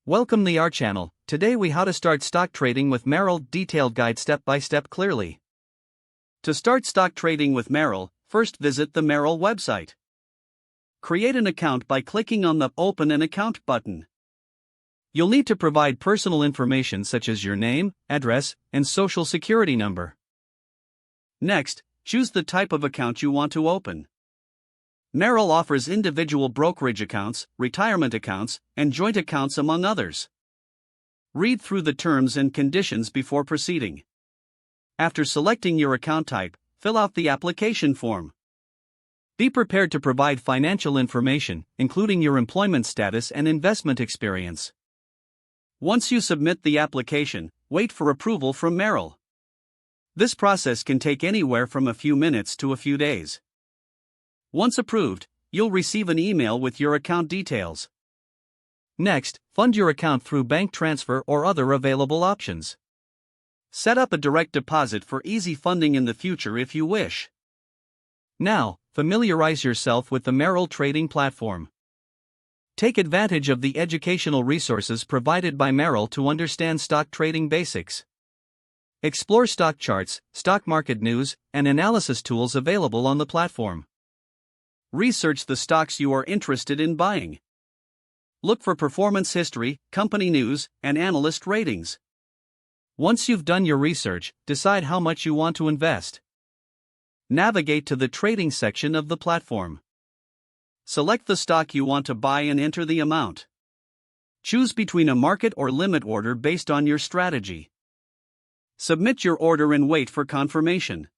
Welcome to our channel. Today we how to start stock trading with MERRILL, detailed guide step by step clearly. To start stock trading with MERRILL, first visit the MERRILL website. Create an account by clicking on the Open an Account button. You'll need to provide personal information such as your name, address, and social security number. Next, choose the type of account you want to open. MERRILL offers individual brokerage accounts, retirement accounts, and joint accounts among others. Read through the terms and conditions before proceeding. After selecting your account type, fill out the application form. Be prepared to provide financial information, including your employment status and investment experience. Once you submit the application, wait for approval from MERRILL. This process can take anywhere from a few minutes to a few days. Once approved, you'll receive an email with your account details. Next, fund your account through bank transfer or other available options. Set up a direct deposit for easy funding in the future if you wish. Now, familiarize yourself with the MERRILL trading platform. Take advantage of the educational resources provided by MERRILL to understand stock trading basics. Explore stock charts, stock market news, and analysis tools available on the platform. Research the stocks you are interested in buying. Look for performance history, company news, and analyst ratings. Once you've done your research, decide how much you want to invest. Navigate to the trading section of the platform. Select the stock you want to buy and enter the amount. Choose between a market or limit order based on your strategy. Submit your order and wait for confirmation.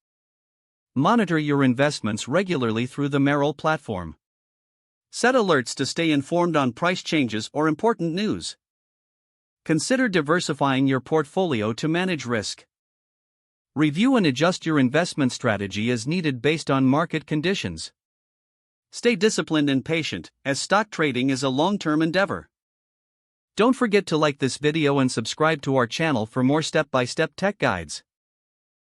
Monitor your investments regularly through the MERRILL platform. Set alerts to stay informed on price changes or important news. Consider diversifying your portfolio to manage risk. Review and adjust your investment strategy as needed based on market conditions. Stay disciplined and patient, as stock trading is a long-term endeavor. Don't forget to like this video and subscribe to our channel for more step-by-step tech guides.